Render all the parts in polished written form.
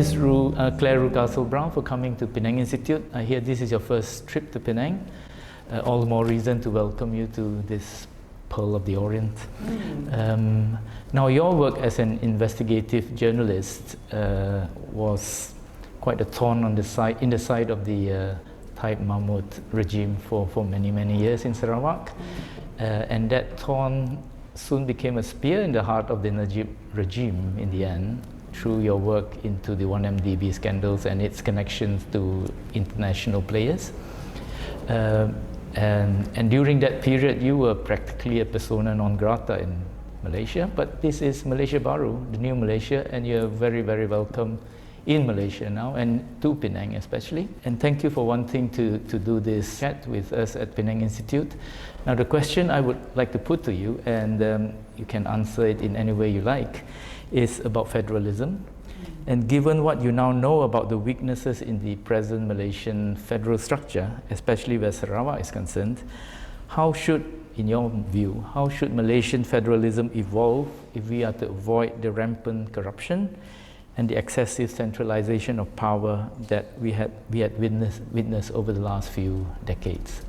Ms. Clare Rewcastle Brown, for coming to Penang Institute. I hear this is your first trip to Penang. All the more reason to welcome you to this Pearl of the Orient. Now, your work as an investigative journalist was quite a thorn on the side, in the side of the Taib Mahmud regime for many, many years in Sarawak. And that thorn soon became a spear in the heart of the Najib regime in the end, through your work into the 1MDB scandals and its connections to international players. And during that period, you were practically a persona non grata in Malaysia, but this is Malaysia Baru, the new Malaysia, and you're very, very welcome in Malaysia now, and to Penang especially. And thank you for wanting to do this chat with us at Penang Institute. Now, the question I would like to put to you, and you can answer it in any way you like, is about federalism. And given what you now know about the weaknesses in the present Malaysian federal structure, especially where Sarawak is concerned, how should, in your view, how should Malaysian federalism evolve if we are to avoid the rampant corruption and the excessive centralisation of power that we had witnessed over the last few decades?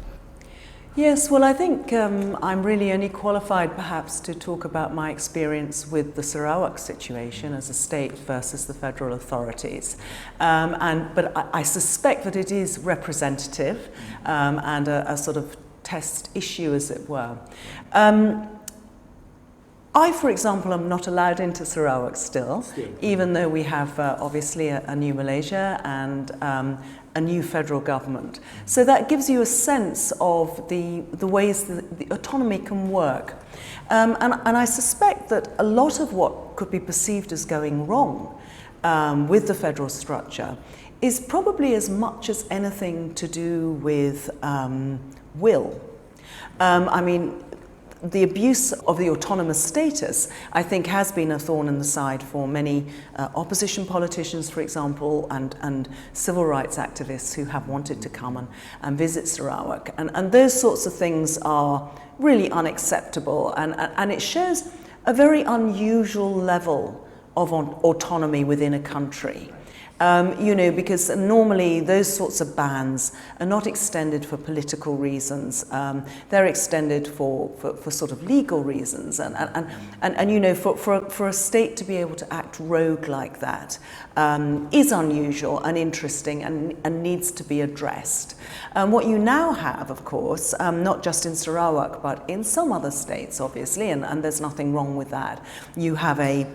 Yes, well, I think I'm really only qualified perhaps to talk about my experience with the Sarawak situation as a state versus the federal authorities. But I suspect that it is representative and a sort of test issue, as it were. I, for example, am not allowed into Sarawak still, even though we have obviously a new Malaysia and a new federal government. So that gives you a sense of the ways that the autonomy can work. And I suspect that a lot of what could be perceived as going wrong with the federal structure is probably as much as anything to do with will. I mean, the abuse of the autonomous status, I think, has been a thorn in the side for many opposition politicians, for example, and civil rights activists who have wanted to come and visit Sarawak. And those sorts of things are really unacceptable. And it shows a very unusual level of autonomy within a country. Because normally those sorts of bans are not extended for political reasons. They're extended for sort of legal reasons. For a state to be able to act rogue like that is unusual and interesting and needs to be addressed. What you now have, of course, not just in Sarawak, but in some other states, obviously, and there's nothing wrong with that, you have a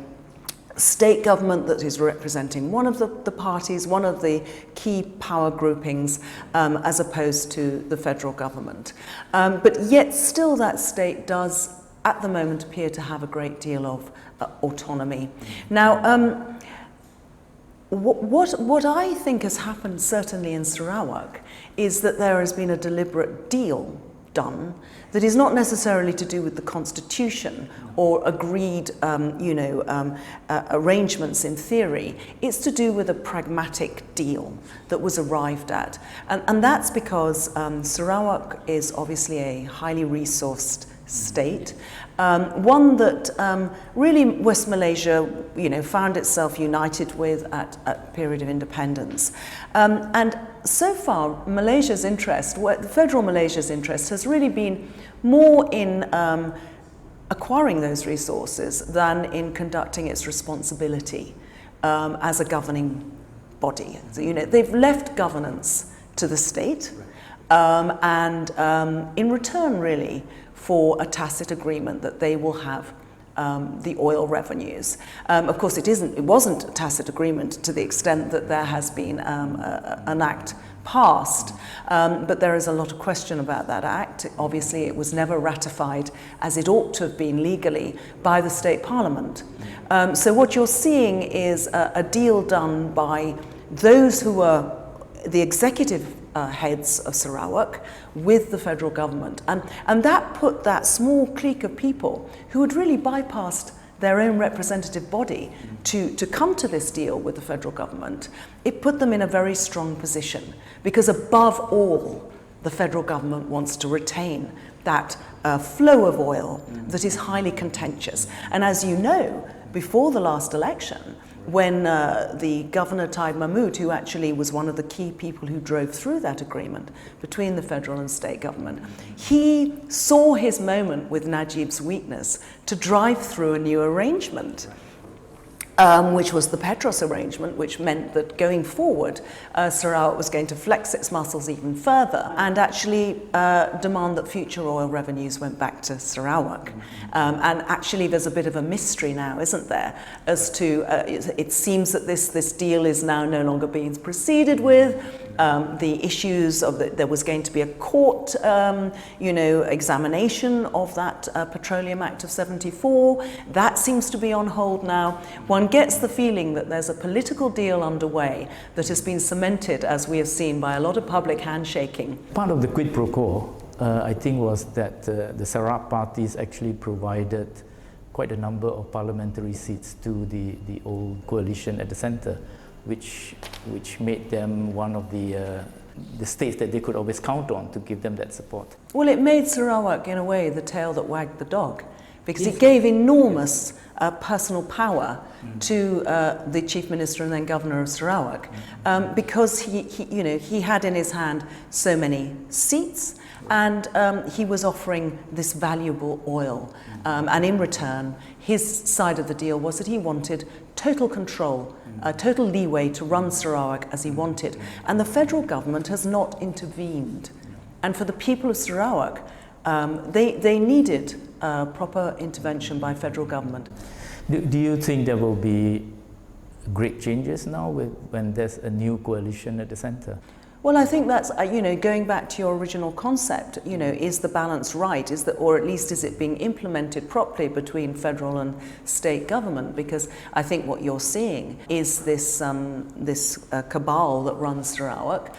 state government that is representing one of the parties, one of the key power groupings, as opposed to the federal government. But yet still that state does, at the moment, appear to have a great deal of autonomy. Now, what I think has happened, certainly in Sarawak, is that there has been a deliberate deal done that is not necessarily to do with the constitution or agreed arrangements in theory. It's to do with a pragmatic deal that was arrived at. And that's because Sarawak is obviously a highly resourced state, one that really West Malaysia found itself united with at a period of independence. And so far, Malaysia's interest, federal Malaysia's interest, has really been more in acquiring those resources than in conducting its responsibility as a governing body. So, they've left governance to the state, and in return, really, for a tacit agreement that they will have the oil revenues. Of course, it wasn't a tacit agreement to the extent that there has been an act passed, but there is a lot of question about that act. Obviously, it was never ratified as it ought to have been legally by the state parliament. So what you're seeing is a deal done by those who were the executive heads of Sarawak with the federal government. And that put that small clique of people who had really bypassed their own representative body to come to this deal with the federal government, it put them in a very strong position, because above all, the federal government wants to retain that flow of oil that is highly contentious. And as you know, before the last election, when the governor Taib Mahmood, who actually was one of the key people who drove through that agreement between the federal and state government, he saw his moment with Najib's weakness to drive through a new arrangement. Which was the Petros arrangement, which meant that going forward, Sarawak was going to flex its muscles even further and actually demand that future oil revenues went back to Sarawak. And actually there's a bit of a mystery now, isn't there, as to, it seems that this deal is now no longer being proceeded with. The issues of there was going to be a court, examination of that Petroleum Act of 74. That seems to be on hold now. One gets the feeling that there's a political deal underway that has been cemented, as we have seen, by a lot of public handshaking. Part of the quid pro quo, I think, was that the Sarawak parties actually provided quite a number of parliamentary seats to the old coalition at the centre, which made them one of the states that they could always count on to give them that support. Well, it made Sarawak, in a way, the tail that wagged the dog, because it gave enormous personal power to the Chief Minister and then Governor of Sarawak, because he had in his hand so many seats, and he was offering this valuable oil. And in return, his side of the deal was that he wanted total control, total leeway to run Sarawak as he wanted. And the federal government has not intervened. And for the people of Sarawak, they needed proper intervention by federal government. Do you think there will be great changes now when there's a new coalition at the centre? Well, I think that's, going back to your original concept, is the balance right? Or at least is it being implemented properly between federal and state government? Because I think what you're seeing is this cabal that runs Sarawak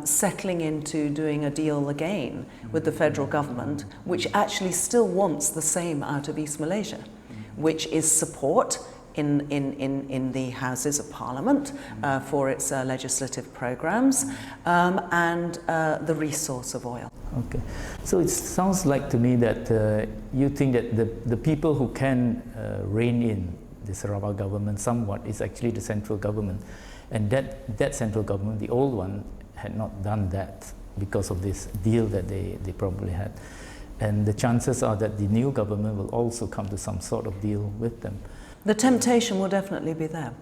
settling into doing a deal again with the federal government, which actually still wants the same out of East Malaysia, which is support in the Houses of Parliament for its legislative programs and the resource of oil. Okay, so it sounds like to me that you think that the people who can rein in the Sarawak government somewhat is actually the central government, and that central government, the old one, had not done that because of this deal that they probably had. And the chances are that the new government will also come to some sort of deal with them. The temptation will definitely be there.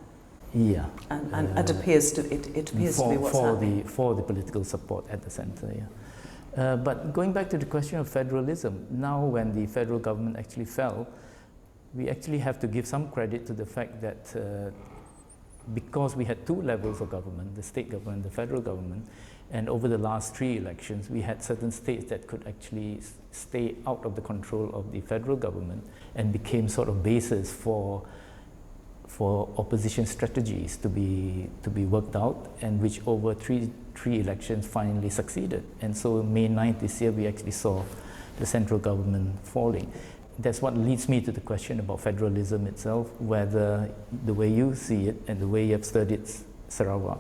Yeah. And it appears to be what's happening. For the political support at the centre, yeah. But going back to the question of federalism, now when the federal government actually fell, we actually have to give some credit to the fact that because we had two levels of government, the state government and the federal government, and over the last 3 elections, we had certain states that could actually stay out of the control of the federal government and became sort of bases for opposition strategies to be worked out, and which over three elections finally succeeded. And so May 9th this year, we actually saw the central government falling. That's what leads me to the question about federalism itself, whether the way you see it and the way you have studied Sarawak,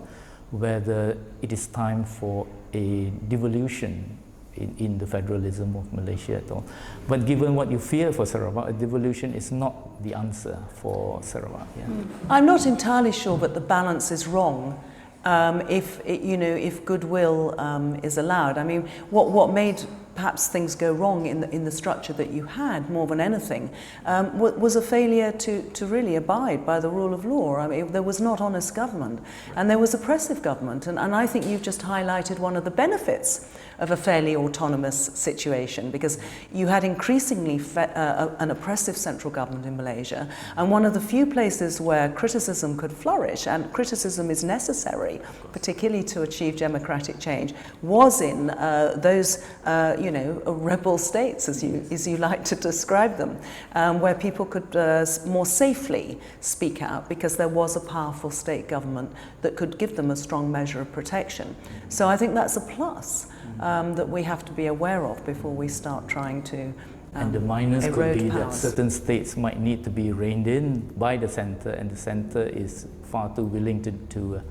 whether it is time for a devolution in the federalism of Malaysia at all. But given what you fear for Sarawak, a devolution is not the answer for Sarawak. Yeah. I'm not entirely sure, but the balance is wrong. If goodwill is allowed. I mean, what made perhaps things go wrong in the structure that you had more than anything was a failure to really abide by the rule of law. I mean, there was not honest government, and there was oppressive government, and I think you've just highlighted one of the benefits of a fairly autonomous situation, because you had increasingly an oppressive central government in Malaysia, and one of the few places where criticism could flourish, and criticism is necessary, particularly to achieve democratic change, was in those rebel states, as you like to describe them, where people could more safely speak out because there was a powerful state government that could give them a strong measure of protection. So I think that's a plus that we have to be aware of before we start trying to and the minus could be powers. that certain states might need to be reined in by the centre, and the centre is far too willing to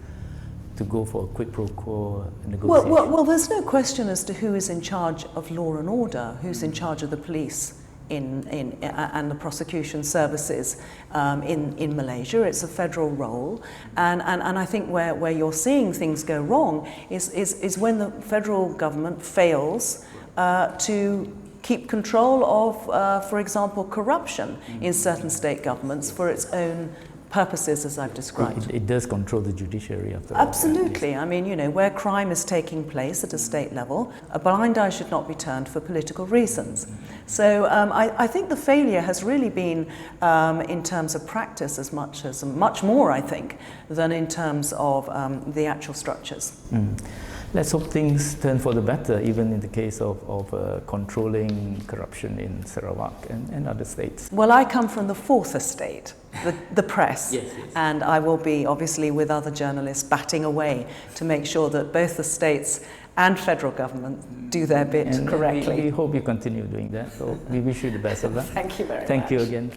go for a quid pro quo negotiation. Well, there's no question as to who is in charge of law and order, who's in charge of the police and the prosecution services in Malaysia. It's a federal role, and I think where you're seeing things go wrong is when the federal government fails to keep control of, for example, corruption in certain state governments for its own purposes, as I've described. It does control the judiciary after all. Absolutely. I mean, where crime is taking place at a state level, a blind eye should not be turned for political reasons. So I think the failure has really been in terms of practice much more, I think, than in terms of the actual structures. Let's hope things turn for the better, even in the case of controlling corruption in Sarawak and other states. Well, I come from the fourth estate, the press, yes. And I will be, obviously, with other journalists, batting away to make sure that both the states and federal government do their bit correctly. We hope you continue doing that, so we wish you the best of luck. Thank you very much. Thank you again.